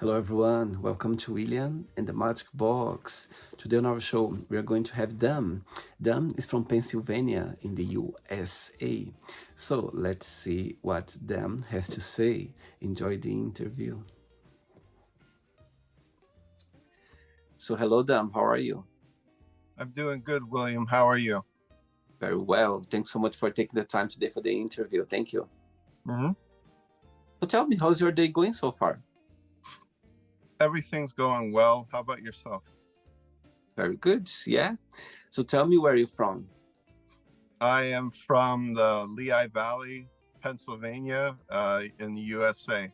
Hello, everyone. Welcome to William and the Magic Box. Today on our show, we are going to have Dan. Dan is from Pennsylvania in the USA. So let's see what Dan has to say. Enjoy the interview. So, hello, Dan. How are you? I'm doing good, William. How are you? Very well. Thanks so much for taking the time today for the interview. Thank you. Mm-hmm. So, tell me, how's your day going so far? Everything's going well. How about yourself? Very good. Yeah. So, tell me where you're from. I am from the Lehigh Valley, Pennsylvania, in the USA.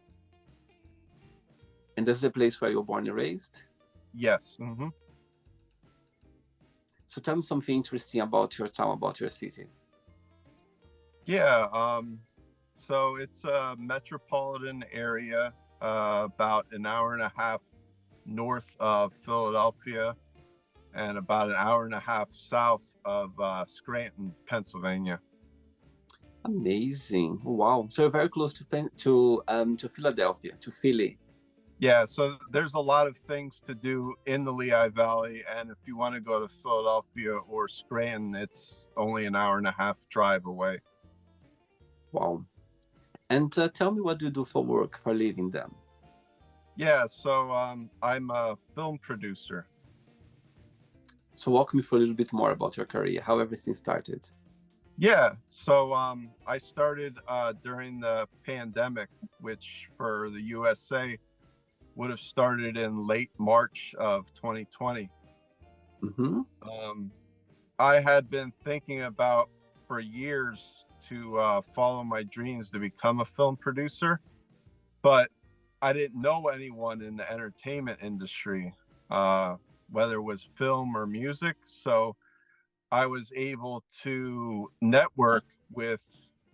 And that's the place where you're born and raised? Yes. Mm-hmm. So tell me something interesting about your town, about your city. Yeah. So it's a metropolitan area, about an hour and a half north of Philadelphia and about an hour and a half south of Scranton, Pennsylvania. Amazing! Wow! So you're very close to Philadelphia, to Philly. Yeah, so there's a lot of things to do in the Lehigh Valley, and if you want to go to Philadelphia or Scranton, it's only an hour and a half drive away. Wow! And tell me, what do you do for work, for living then? Yeah, so I'm a film producer. So walk me through a little bit more about your career, how everything started. Yeah, so I started during the pandemic, which for the USA would have started in late March of 2020. Mm-hmm. I had been thinking about for years to follow my dreams to become a film producer, but I didn't know anyone in the entertainment industry, whether it was film or music. So I was able to network with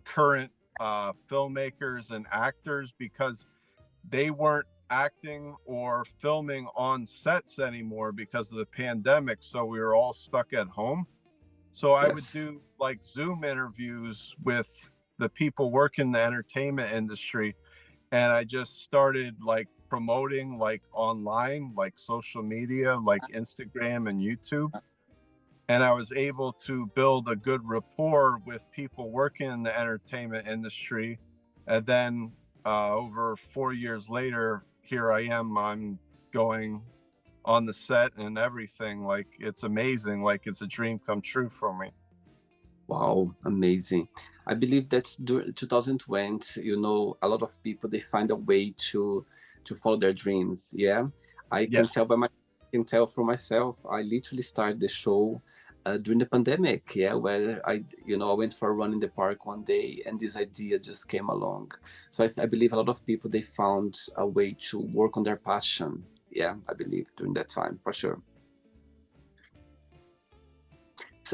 current filmmakers and actors because they weren't acting or filming on sets anymore because of the pandemic. So we were all stuck at home. So I would do like Zoom interviews with the people working in the entertainment industry. And I just started like promoting like online, like social media, like Instagram and YouTube. And I was able to build a good rapport with people working in the entertainment industry. And then over 4 years later, here I am. I'm going on the set and everything. Like, it's amazing. Like, it's a dream come true for me. Wow, amazing. I believe that's 2020, a lot of people, they find a way to follow their dreams. Yeah. I can Yes. tell for myself, I literally started the show during the pandemic, yeah, where I went for a run in the park one day and this idea just came along. So I believe a lot of people, they found a way to work on their passion. Yeah, I believe during that time, for sure.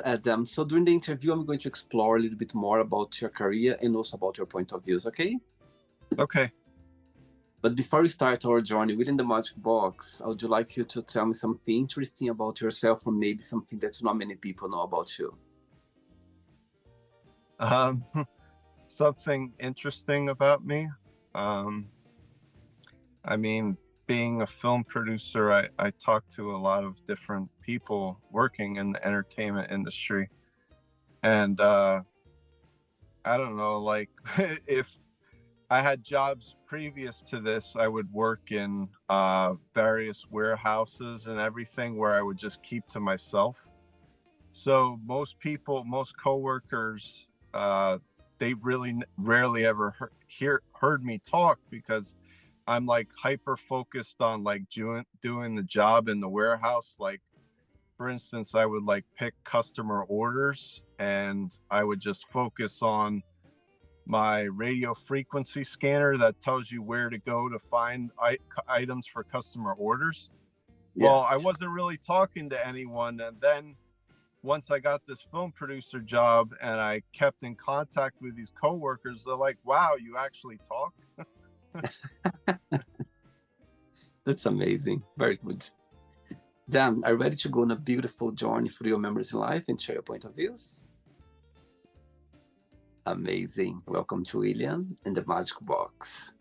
Adam, so during the interview, I'm going to explore a little bit more about your career and also about your point of views, okay? Okay. But before we start our journey within the Magic Box, I would like you to tell me something interesting about yourself, or maybe something that not many people know about you. Um, Something interesting about me. I mean, being a film producer, I talk to a lot of different people working in the entertainment industry. And I don't know, like if I had jobs previous to this, I would work in various warehouses and everything where I would just keep to myself. So most people, most coworkers, they really rarely ever heard me talk because I'm like hyper focused on like doing the job in the warehouse. Like, for instance, I would like pick customer orders and I would just focus on my radio frequency scanner that tells you where to go to find items for customer orders. Yeah. Well, I wasn't really talking to anyone. And then once I got this film producer job and I kept in contact with these coworkers, they're like, wow, you actually talk? That's amazing. Very good. Dan, are you ready to go on a beautiful journey through your memories in life and share your point of views? Amazing. Welcome to William and the Magic Box.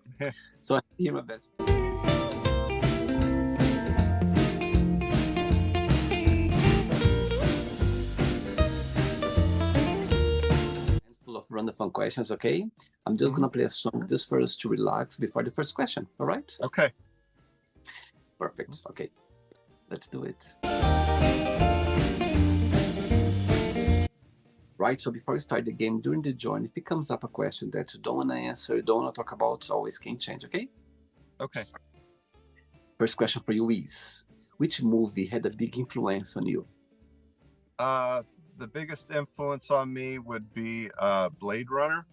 So I hear my best. random fun questions, okay? I'm just gonna play a song just for us to relax before the first question, all right? Okay. Perfect, okay. Let's do it. Right, so before we start the game, during the join, if it comes up a question that you don't want to answer, you don't want to talk about, always can change, okay? Okay. First question for you is, which movie had a big influence on you? The biggest influence on me would be Blade Runner.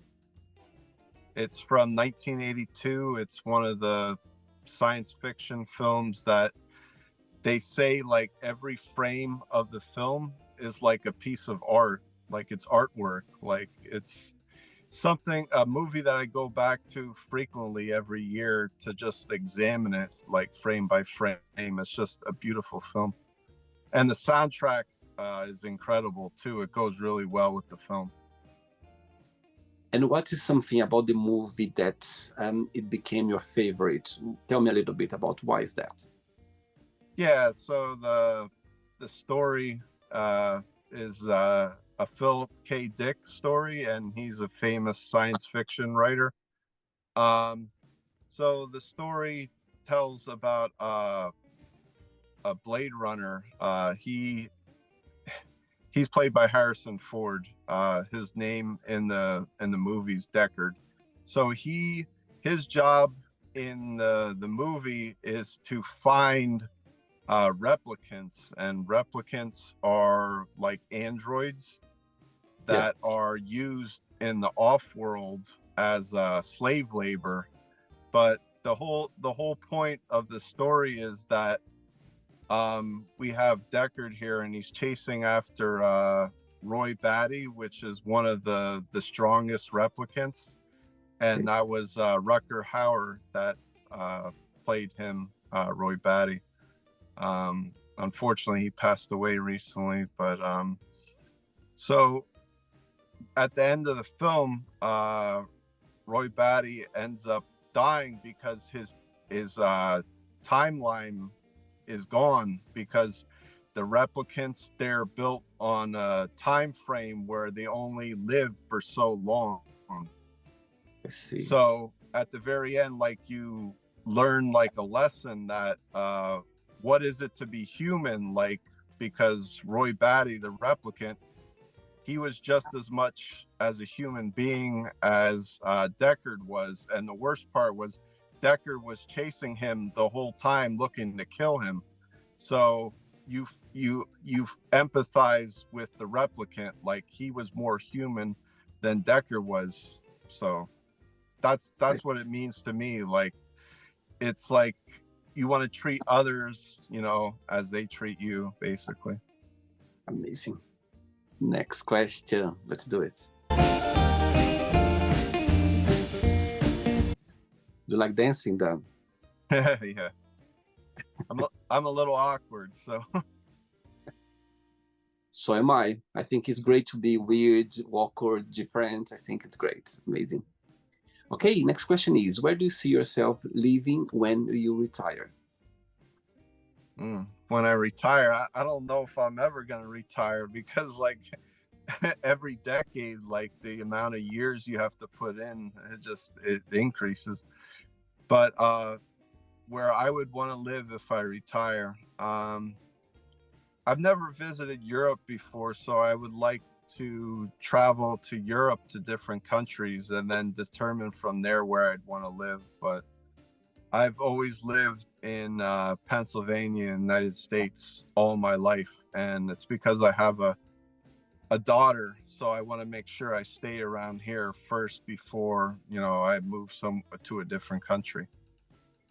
It's from 1982. It's one of the science fiction films that they say like every frame of the film is like a piece of art, like it's artwork, like it's a movie that I go back to frequently every year to just examine it like frame by frame. It's just a beautiful film. And the soundtrack is incredible too. It goes really well with the film. And what is something about the movie that it became your favorite? Tell me a little bit about why is that? Yeah, so the story is a Philip K. Dick story, and he's a famous science fiction writer. So the story tells about a Blade Runner. He's played by Harrison Ford. His name in the movie's Deckard. So his job in the movie is to find replicants, and replicants are like androids that are used in the off-world as slave labor. But the whole point of the story is that we have Deckard here, and he's chasing after Roy Batty, which is one of the strongest replicants, and that was Rutger Hauer that played him, Roy Batty. Unfortunately, he passed away recently, but so at the end of the film, Roy Batty ends up dying because his timeline is gone, because the replicants, they're built on a time frame where they only live for so long. I see. So at the very end, like, you learn like a lesson that what is it to be human, like, because Roy Batty, the replicant, he was just as much as a human being as Deckard was. And the worst part was Deckard was chasing him the whole time, looking to kill him. So you empathize with the replicant, like he was more human than Deckard was. So that's what it means to me. Like, it's like you want to treat others, as they treat you, basically. Amazing. Next question. Let's do it. You like dancing, Dan? Yeah. I'm a little awkward, so. So am I. I think it's great to be weird, awkward, different. I think it's great. Amazing. Okay, next question is, where do you see yourself living when you retire? When I retire, I don't know if I'm ever going to retire, because like every decade, like the amount of years you have to put in, it increases. But where I would want to live if I retire, I've never visited Europe before, so I would like to travel to Europe, to different countries, and then determine from there where I'd want to live. But I've always lived in Pennsylvania, United States, all my life, and it's because I have a daughter, so I want to make sure I stay around here first before I move to a different country.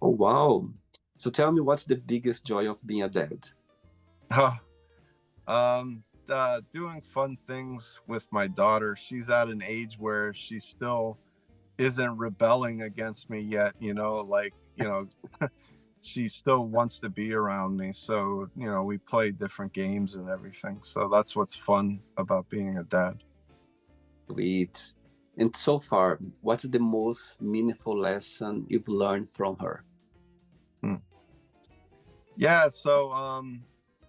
Oh wow! So tell me, what's the biggest joy of being a dad? Doing fun things with my daughter. She's at an age where she still isn't rebelling against me yet, she still wants to be around me. So, we play different games and everything. So that's what's fun about being a dad. Sweet. And so far, what's the most meaningful lesson you've learned from her? Yeah, so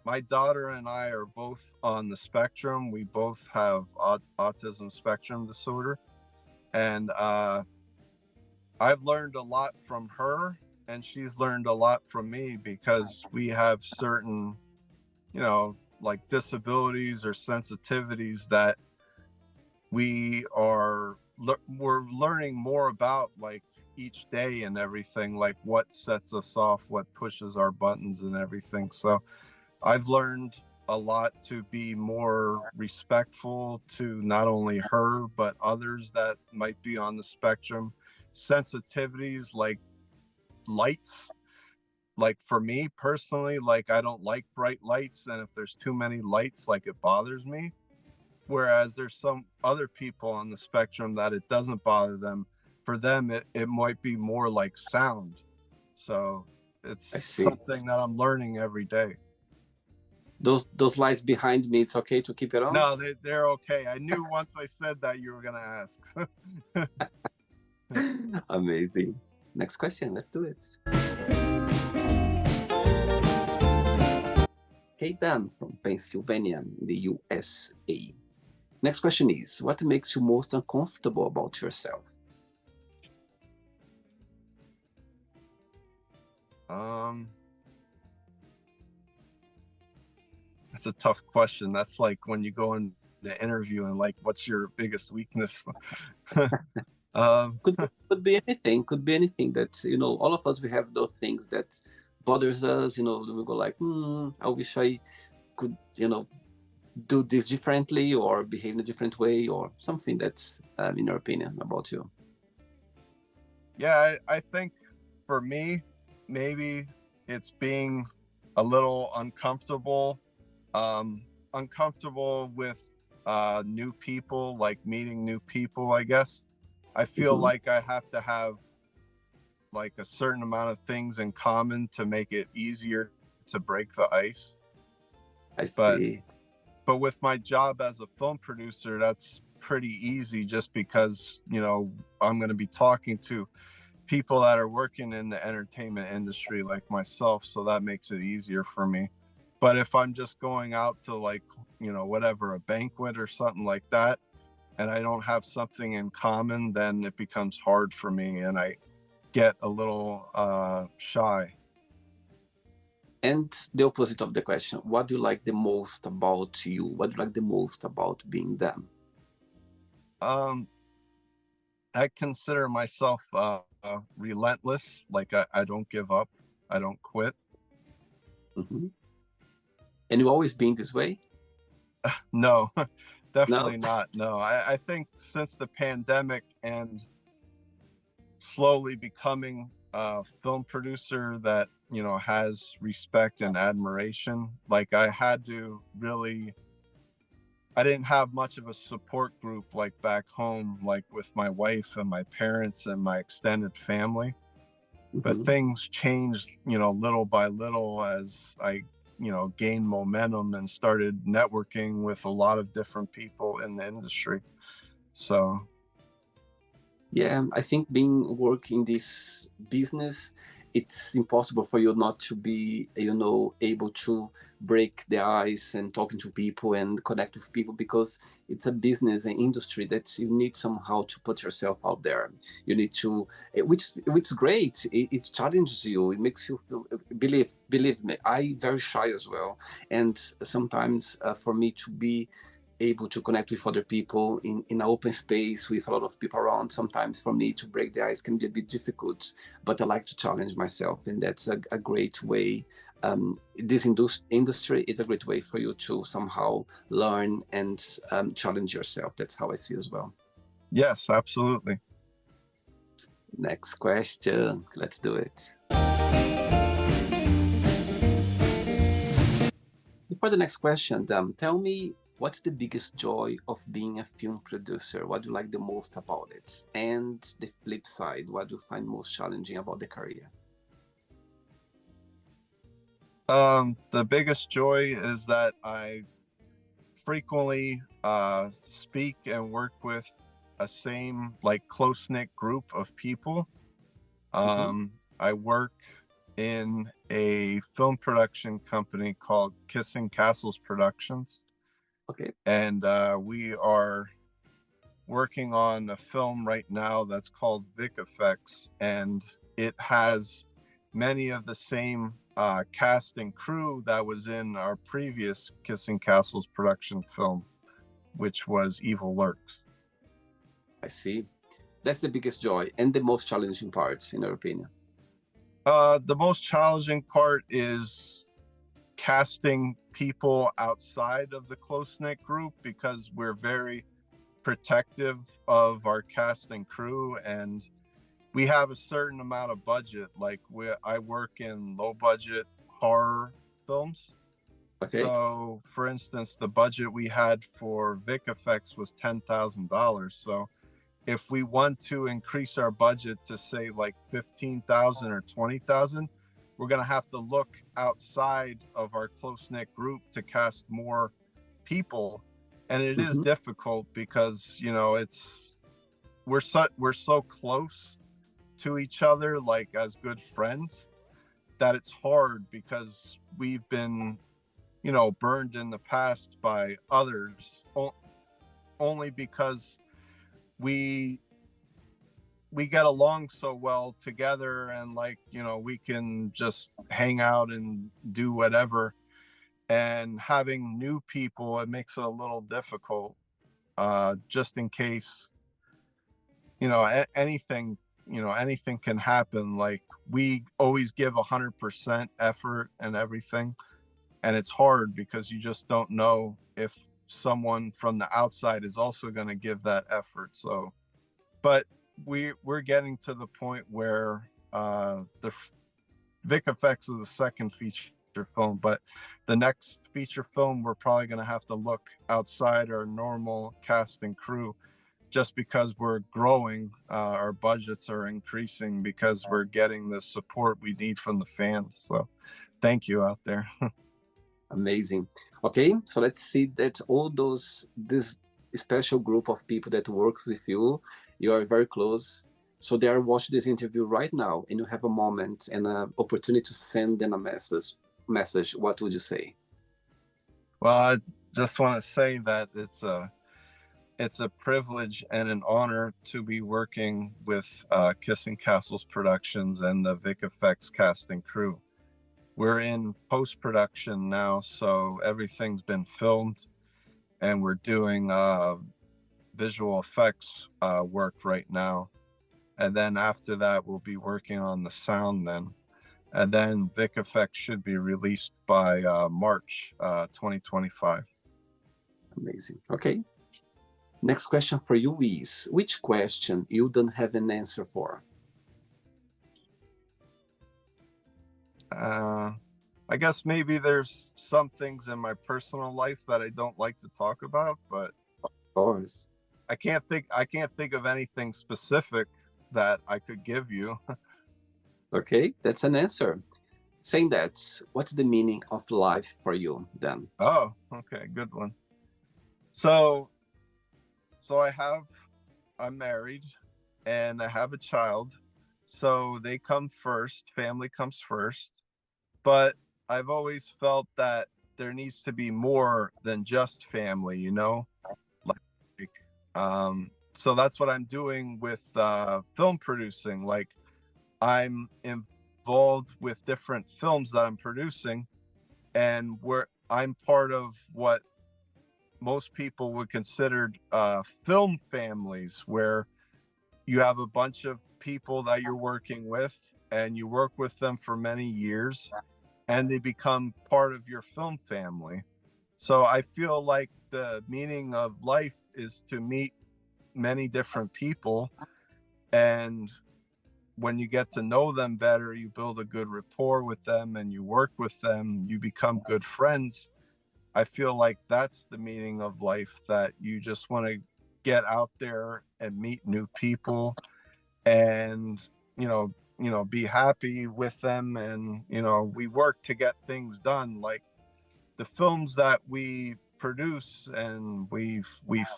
my daughter and I are both on the spectrum. We both have autism spectrum disorder. And I've learned a lot from her, and she's learned a lot from me, because we have certain, like disabilities or sensitivities that we're learning more about, like each day and everything, like what sets us off, what pushes our buttons and everything. So I've learned a lot to be more respectful to not only her, but others that might be on the spectrum. Sensitivities like lights. Like for me personally, like I don't like bright lights. And if there's too many lights, like it bothers me. Whereas there's some other people on the spectrum that it doesn't bother them. For them, it might be more like sound. So it's I see. something that I'm learning every day. Those lights behind me, it's okay to keep it on? No, they're okay. I knew once I said that you were going to ask. Amazing. Next question, let's do it. Hey, Dan from Pennsylvania, in the USA. Next question is, what makes you most uncomfortable about yourself? That's a tough question. That's like when you go in the interview and like, what's your biggest weakness? Could be anything. Could be anything that, all of us, we have those things that bothers us. We go like, I wish I could, do this differently or behave in a different way, or something that's, in your opinion, about you. Yeah, I think for me, maybe it's being a little uncomfortable with new people, like meeting new people, I guess. I feel like I have to have like a certain amount of things in common to make it easier to break the ice. I see. But with my job as a film producer, that's pretty easy, just because, I'm going to be talking to people that are working in the entertainment industry like myself. So that makes it easier for me. But if I'm just going out to like, whatever, a banquet or something like that, and I don't have something in common, then it becomes hard for me and I get a little shy. And the opposite of the question, what do you like the most about you? What do you like the most about being them? I consider myself relentless. Like I don't give up. I don't quit. And you always been this way? No, definitely not. No, I think since the pandemic and slowly becoming a film producer that, has respect and admiration, like I didn't have much of a support group like back home, like with my wife and my parents and my extended family. But things changed, little by little as I, gained momentum and started networking with a lot of different people in the industry. So yeah, I think working this business, it's impossible for you not to be, able to break the ice and talking to people and connect with people, because it's a business and industry that you need somehow to put yourself out there. You need to, which is great. It challenges you. It makes you feel. Believe me, I'm very shy as well, and sometimes for me to be able to connect with other people in an open space with a lot of people around, sometimes for me to break the ice can be a bit difficult, but I like to challenge myself, and that's a great way. This industry is a great way for you to somehow learn and challenge yourself. That's how I see it as well. Yes, absolutely. Next question, let's do it. Before the next question, tell me, what's the biggest joy of being a film producer? What do you like the most about it? And the flip side, what do you find most challenging about the career? The biggest joy is that I frequently speak and work with a same like close-knit group of people. I work in a film production company called Kissing Castles Productions. Okay. And we are working on a film right now that's called Vic Effects, and it has many of the same cast and crew that was in our previous Kissing Castles production film, which was Evil Lurks. I see. That's the biggest joy and the most challenging part, in your opinion. The most challenging part is casting people outside of the close-knit group, because we're very protective of our cast and crew, and we have a certain amount of budget. Like I work in low budget horror films. Okay. So for instance, the budget we had for Vic Effects was $10,000. So if we want to increase our budget to say like 15,000 or 20,000, we're going to have to look outside of our close-knit group to cast more people. And it is difficult because, you know, we're so close to each other, like as good friends, that it's hard, because we've been, you know, burned in the past by others, only because we get along so well together, and like, you know, we can just hang out and do whatever. And having new people, it makes it a little difficult, just in case, you know, anything can happen. Like, we always give 100% effort and everything, and it's hard because you just don't know if someone from the outside is also going to give that effort. So, but we're getting to the point where the Vic Effects is the second feature film, but the next feature film, we're probably going to have to look outside our normal cast and crew, just because we're growing. Our budgets are increasing because we're getting the support we need from the fans. So thank you out there. Amazing. Okay, so let's see that this special group of people that works with you, you are very close. So they are watching this interview right now, and you have a moment and an opportunity to send them a message. What would you say? Well, I just want to say that it's a privilege and an honor to be working with Kissing Castles Productions and the Vic Effects cast and crew. We're in post-production now, so everything's been filmed, and we're doing visual effects work right now. And then after that, we'll be working on the sound then. And then Vic Effects should be released by March 2025. Amazing. Okay. Next question for you is, which question you don't have an answer for? I guess maybe there's some things in my personal life that I don't like to talk about, but of course, I can't think of anything specific that I could give you. Okay, that's an answer. Saying that, what's the meaning of life for you then? Oh, okay, good one. So I'm married and I have a child. So they come first, family comes first. But I've always felt that there needs to be more than just family, you know? Like, so that's what I'm doing with film producing. Like, I'm involved with different films that I'm producing, and I'm part of what most people would consider film families, where you have a bunch of people that you're working with, and you work with them for many years, and they become part of your film family. So I feel like the meaning of life is to meet many different people, and when you get to know them better, you build a good rapport with them, and you work with them, you become good friends. I feel like that's the meaning of life, that you just want to get out there and meet new people, and be happy with them, and we work to get things done. Like the films that we produce and we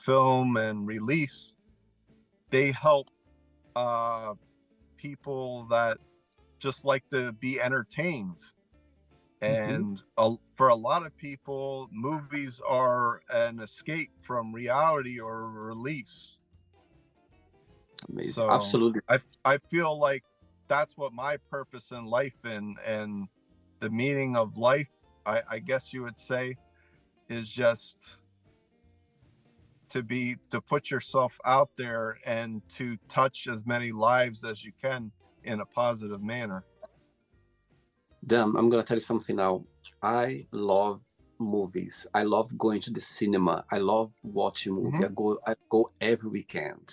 film and release, they help people that just like to be entertained. And for a lot of people, movies are an escape from reality or a release. Amazing. So Absolutely. I feel like that's what my purpose in life and the meaning of life, I guess you would say, is just to put yourself out there and to touch as many lives as you can in a positive manner. Dan, I'm gonna tell you something now. I love movies. I love going to the cinema. I love watching movie. Mm-hmm. I go every weekend.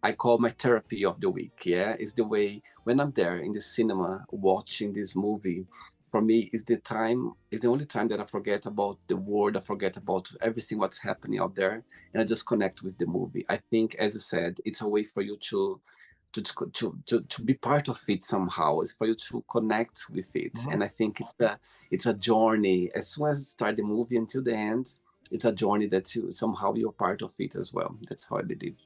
I call my therapy of the week. Yeah, it's the way when I'm there in the cinema watching this movie. For me, it's the time. It's the only time that I forget about the world. I forget about everything what's happening out there, and I just connect with the movie. I think, as you said, it's a way for you to be part of it somehow. It's for you to connect with it, Mm-hmm. and I think it's a journey. As soon as you start the movie until the end, it's a journey that you somehow you're part of it as well. That's how I believe.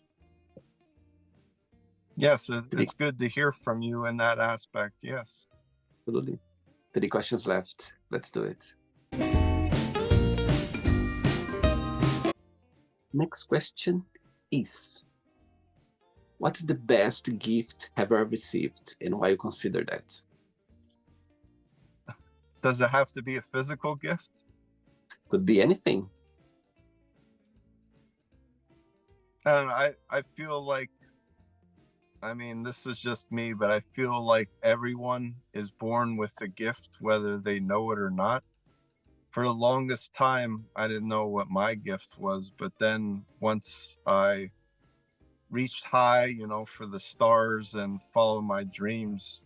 Yes, Three, it's good to hear from you in that aspect. Yes. absolutely. 3 questions left. Let's do it. Next question is: what's the best gift have ever received, and why you consider that? Does it have to be a physical gift? Could be anything. I don't know. I feel like, I mean, this is just me, but I feel like everyone is born with a gift, whether they know it or not. For the longest time, I didn't know what my gift was, but then once I reached high, for the stars and followed my dreams,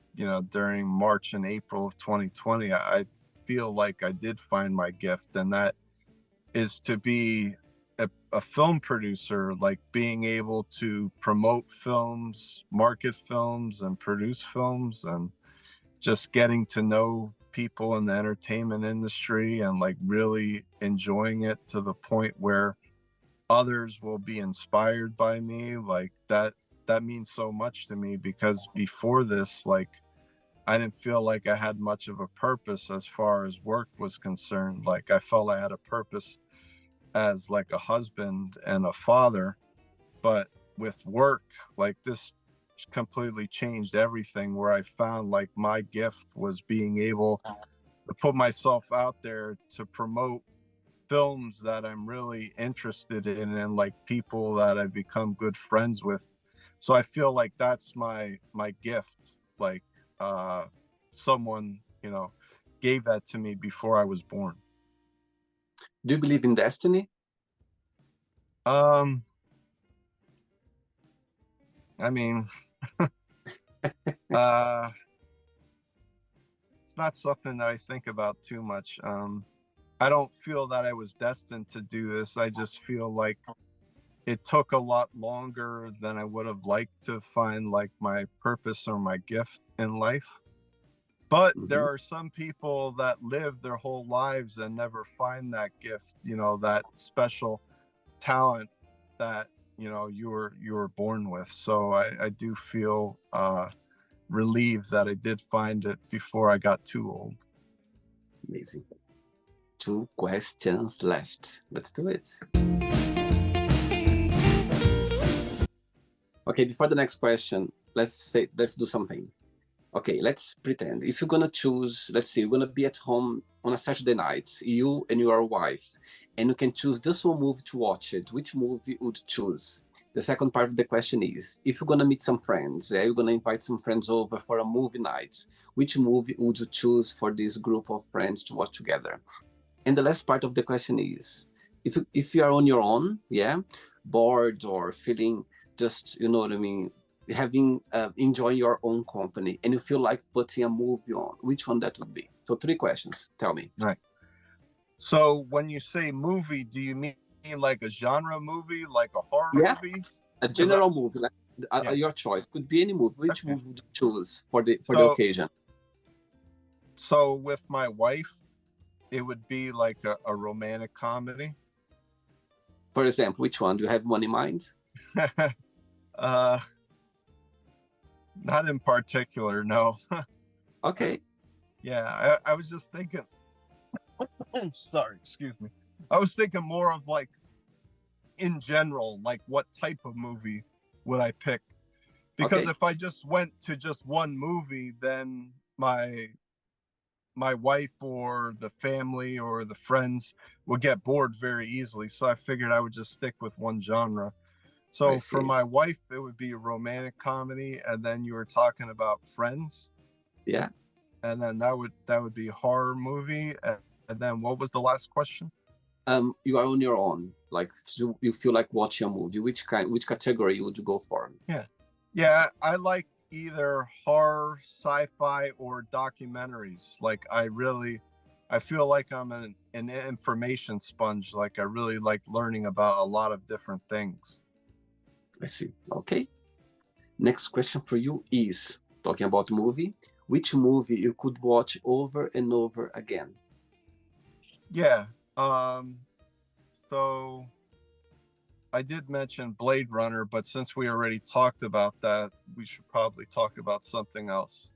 during March and April of 2020, I feel like I did find my gift, and that is to be a film producer, like being able to promote films, market films, and produce films, and just getting to know people in the entertainment industry and like really enjoying it to the point where others will be inspired by me. Like that means so much to me, because before this, like, I didn't feel like I had much of a purpose as far as work was concerned. Like, I felt I had a purpose as like a husband and a father, but with work, like, this completely changed everything, where I found like my gift was being able to put myself out there to promote films that I'm really interested in and like people that I've become good friends with. So I feel like that's my gift. Like, someone, gave that to me before I was born. Do you believe in destiny? Um, I mean, uh, it's not something that I think about too much. I don't feel that I was destined to do this. I just feel like it took a lot longer than I would have liked to find like my purpose or my gift in life. But there Mhm. are some people that live their whole lives and never find that gift, that special talent that, you were born with. So I do feel relieved that I did find it before I got too old. Amazing. 2 questions left. Let's do it. Okay, before the next question, let's do something. Okay, let's pretend if you're gonna choose, let's say you're gonna be at home on a Saturday night, you and your wife, and you can choose just one movie to watch it. Which movie would you choose? The second part of the question is, if you're gonna meet some friends, you're gonna invite some friends over for a movie night, which movie would you choose for this group of friends to watch together? And the last part of the question is, if you are on your own, yeah, bored or feeling just, you know what I mean, having enjoying your own company, and you feel like putting a movie on, which one that would be? So 3 questions. Tell me. Right. So when you say movie, do you mean like a genre movie, like a horror Yeah, movie? a Because general movie, like yeah, your choice could be any movie. Which okay. movie would you choose for the So occasion? so with my wife, it would be like a romantic comedy. For example, which one? Do you have one in mind? uh, Not in particular, no. Okay. Yeah, I was just thinking. Sorry, excuse me. I was thinking more of like, in general, like what type of movie would I pick? Because Okay, if I just went to just one movie, then my wife or the family or the friends would get bored very easily. So I figured I would just stick with one genre. I So for see. my wife, it would be a romantic comedy, and then you were talking about Friends, Yeah. and then that would be a horror movie, and then what was the last question? You are on your own. Like you feel like watching a movie. Which category would you go for? Yeah, yeah, I like either horror, sci-fi, or documentaries. Like I feel like I'm an information sponge. Like I really like learning about a lot of different things. I see. Okay. Next question for you is talking about movie. Which movie you could watch over and over again? Yeah. Um, so I did mention Blade Runner, but since we already talked about that, we should probably talk about something else.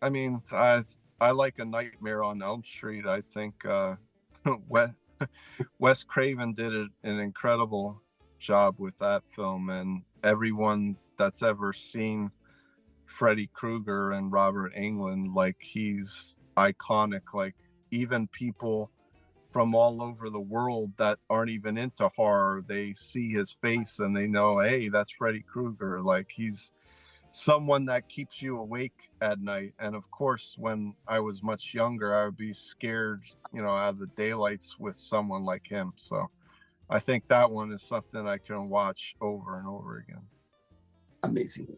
I mean, I like A Nightmare on Elm Street. I think Wes, Wes Craven did an incredible job with that film, and everyone that's ever seen Freddy Krueger and Robert Englund, like he's iconic. Like even people from all over the world that aren't even into horror, they see his face and they know, hey, that's Freddy Krueger. Like he's someone that keeps you awake at night. And of course, when I was much younger, I would be scared, out of the daylights with someone like him. So I think that one is something I can watch over and over again. Amazing.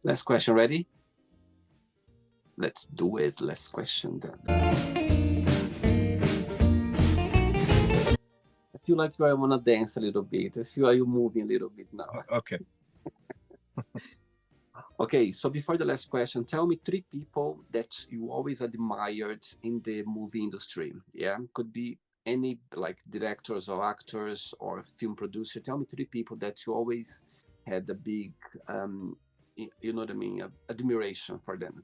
Last question, ready? Let's do it. Last question then. I feel like I want to dance a little bit. I feel you moving a little bit now. Okay. Okay, so before the last question, tell me three people that you always admired in the movie industry. Yeah, could be any like directors or actors or film producer. Tell me three people that you always had a big, you know what I mean, admiration for them.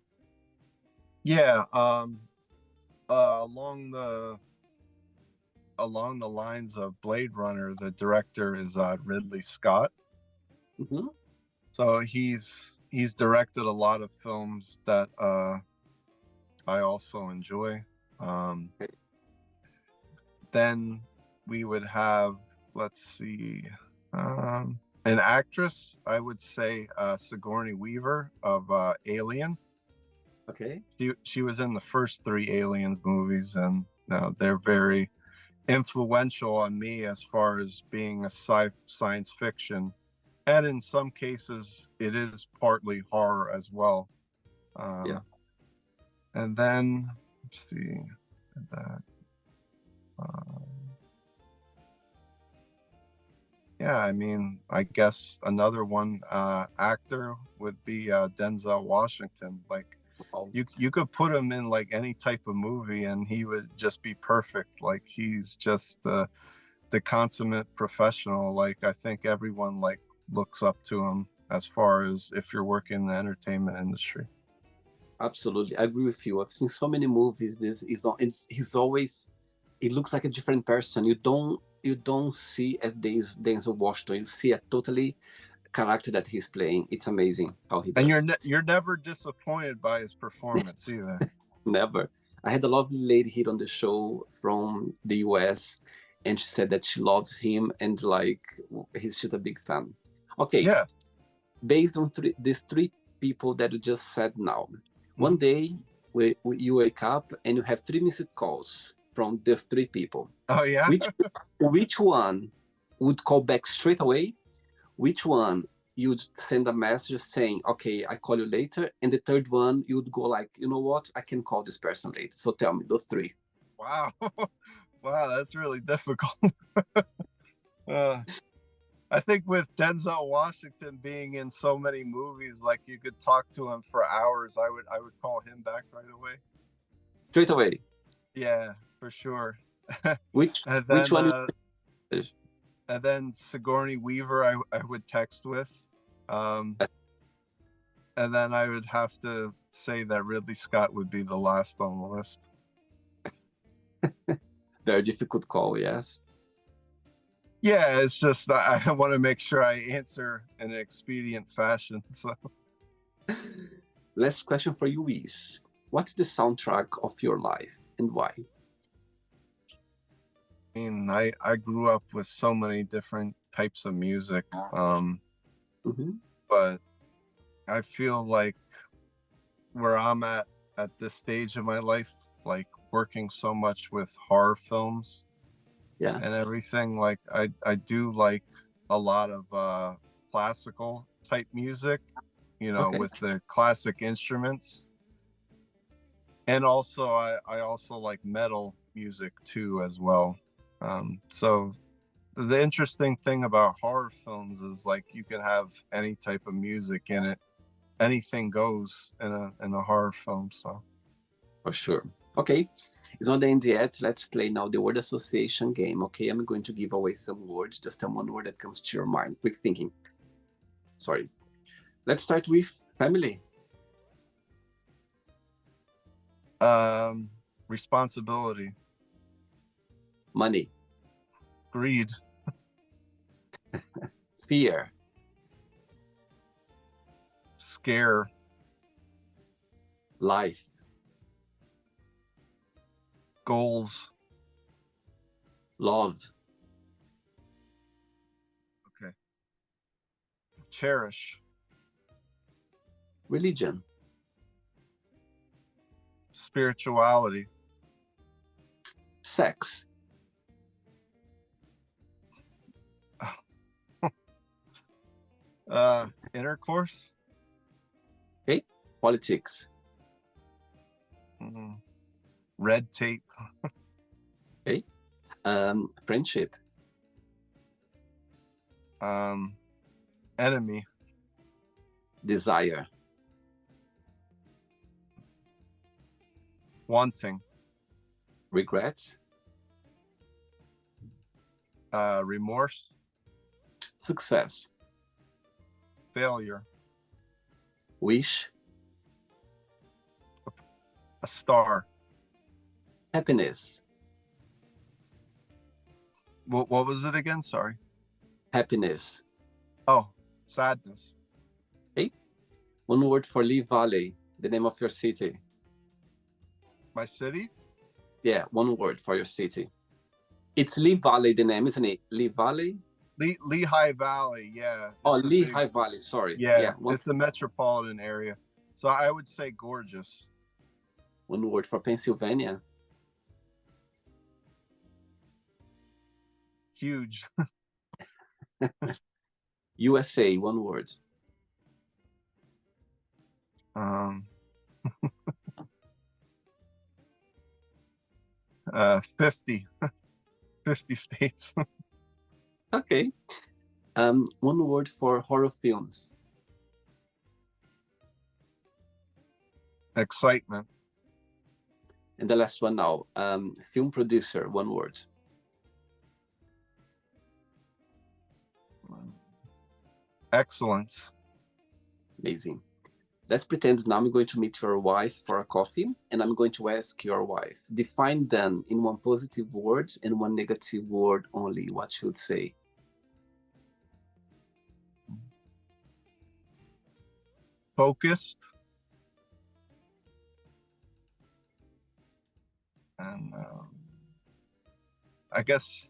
Yeah. Along the lines of Blade Runner, the director is Ridley Scott. Mm-hmm. So he's directed a lot of films that I also enjoy. Okay. Then we would have, let's see, an actress. I would say Sigourney Weaver of Alien. Okay. She was in the first three Aliens movies, and they're very influential on me as far as being a science fiction, and in some cases it is partly horror as well. Yeah. And then let's see that. Um, yeah, I mean, I guess another one actor would be Denzel Washington. Like Wow. you could put him in like any type of movie and he would just be perfect. Like he's just the consummate professional. Like I think everyone like looks up to him as far as if you're working in the entertainment industry. Absolutely, I agree with you. I've seen so many movies. This is not. He's always. It looks like a different person. You don't see as Denzel Washington. You see a totally character that he's playing. It's amazing how he And does. you're never disappointed by his performance either. Never. I had a lovely lady here on the show from the US, and she said that she loves him and like he's just a big fan. Okay, Yeah. based on these three people that you just said now, one Mhm. day you wake up and you have three missed calls from the three people. Oh yeah. Which one would call back straight away? Which one you'd send a message saying, okay, I call you later? And the third one, you'd go like, you know what? I can call this person later. So tell me, the three. Wow. Wow, that's really difficult. uh, I think with Denzel Washington being in so many movies, like you could talk to him for hours. I would call him back right away. Straight away. Yeah, for sure. Which and which then one uh and then Sigourney Weaver I would text with. Um and then I would have to say that Ridley Scott would be the last on the list. Very difficult call, yes. Yeah, it's just I want to make sure I answer in an expedient fashion. So, Last question for you is, what's the soundtrack of your life and why? I mean, I grew up with so many different types of music, Mm-hmm. but I feel like where I'm at this stage of my life, like working so much with horror films Yeah. and everything, like I do like a lot of classical type music, Okay. with the classic instruments. And also I also like metal music too as well. So the interesting thing about horror films is like you can have any type of music in it. Anything goes in a horror film. So For sure. Okay. It's not the end yet. Let's play now the word association game. Okay. I'm going to give away some words. Just tell one word that comes to your mind. Quick thinking. Sorry. Let's start with family. responsibility, Money. greed, Fear. scare, Life. goals. Love. Okay. Cherish, Religion. spirituality, Sex. intercourse, Okay. Politics. mm, red tape, Okay. Friendship. enemy, Desire. wanting, Regret. remorse, Success. failure, Wish. a star. Happiness. What was it again? Sorry. Happiness. Oh, sadness. Okay. One word for Lee Valley, the name of your city. My city? Yeah, one word for your city. It's Lee Valley, the name, isn't it? Lee Valley? Lehigh Valley, yeah. Oh, It's a Lehigh big, Valley, sorry. yeah, One, it's a metropolitan area. So I would say gorgeous. one word for Pennsylvania. Huge. USA, one word. Um 50. 50 states. Okay. One word for horror films. Excitement. And the last one now. Film producer, one word. Excellence. Amazing. Let's pretend now I'm going to meet your wife for a coffee, and I'm going to ask your wife, define Dan in one positive word and one negative word only. What should say? Focused. And I guess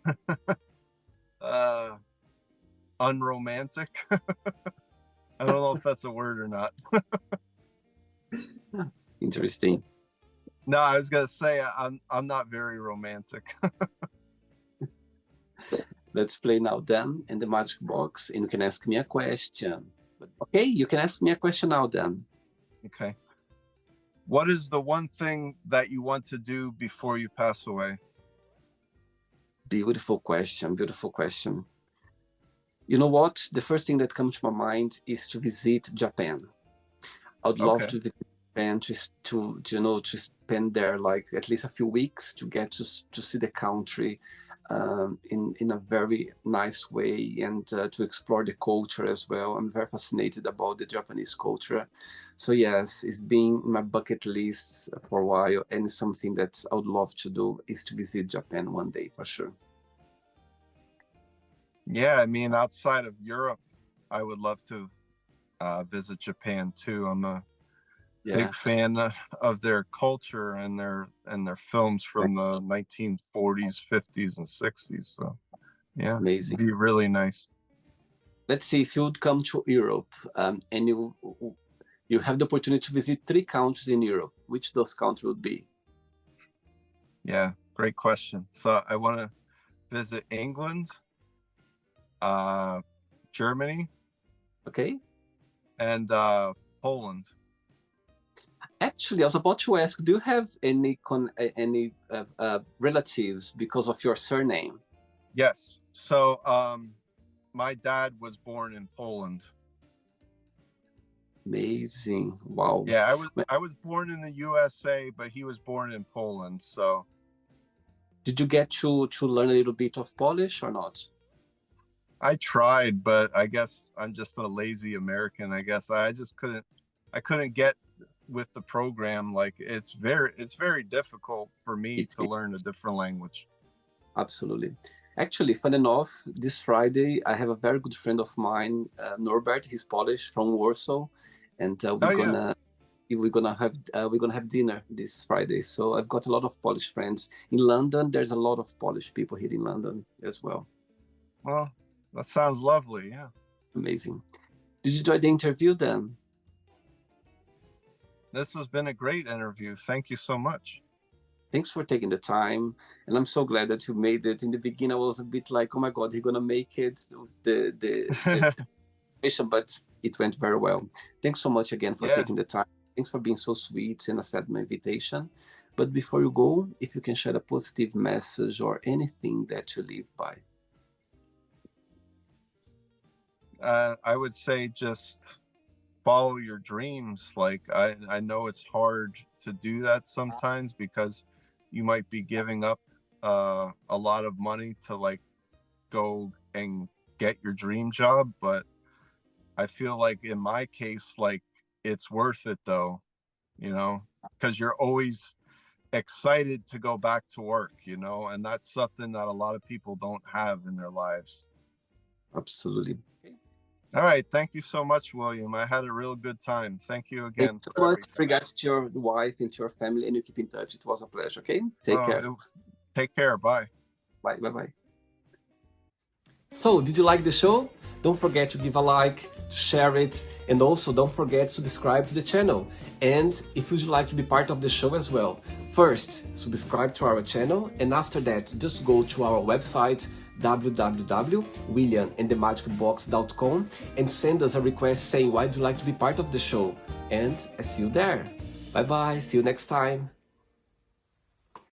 unromantic. I don't know if that's a word or not. Interesting. No, I was gonna say I'm not very romantic. Let's play now Dan and the magic box, and you can ask me a question. Okay, you can ask me a question now, Dan. Okay. What is the one thing that you want to do before you pass away? Beautiful question, beautiful question. You know what? The first thing that comes to my mind is to visit Japan. I would love to visit Japan to spend there like at least a few weeks to get to see the country, in a very nice way, and to explore the culture as well. I'm very fascinated about the Japanese culture. So yes, it's been in my bucket list for a while, and something that I would love to do is to visit Japan one day for sure. Yeah, I mean, outside of Europe, I would love to visit Japan too. I'm a Yeah, big fan of their culture and their films from the 1940s, 50s, and 60s. So yeah, it'd amazing. be really nice. Let's see, if you would come to Europe, and you have the opportunity to visit 3 countries in Europe, which those countries would be? Yeah, great question. So I want to visit England, Germany, Okay. and Poland. Actually, I was about to ask, do you have any relatives because of your surname? Yes. So my dad was born in Poland. Amazing! Wow. Yeah, I was born in the USA, but he was born in Poland. So Did you get to learn a little bit of Polish or not? I tried, but I guess I'm just a lazy American. I guess I couldn't get with the program. Like it's very difficult for me It's to learn a different language. absolutely. Actually, fun enough, this Friday I have a very good friend of mine, Norbert. He's Polish from Warsaw, and Oh yeah. we're gonna have dinner this Friday. So I've got a lot of Polish friends in London. There's a lot of Polish people here in London as well. Well, that sounds lovely. Yeah. Amazing. Did you enjoy the interview then? This has been a great interview. Thank you so much. Thanks for taking the time, and I'm so glad that you made it. In the beginning, I was a bit like, "Oh my God, he's gonna make it." The mission, but it went very well. Thanks so much again for Yeah. taking the time. Thanks for being so sweet and accepting my invitation. But before you go, if you can share a positive message or anything that you live by. I would say just follow your dreams. Like I know it's hard to do that sometimes because you might be giving up a lot of money to like go and get your dream job, but I feel like in my case, like it's worth it though, because you're always excited to go back to work, and that's something that a lot of people don't have in their lives. Absolutely. All right. Thank you so much, William. I had a real good time. Thank you again Thanks so for much. everything. Regards to your wife and to your family, and you keep in touch. It was a pleasure. Okay. Take care. Take care. Bye. Bye. Bye. Bye. So, did you like the show? Don't forget to give a like, to share it, and also don't forget to subscribe to the channel. And if you'd like to be part of the show as well, first, subscribe to our channel, and after that, just go to our website, www.williamandthemagicbox.com, and send us a request saying why you'd like to be part of the show. And I see you there. Bye bye. See you next time.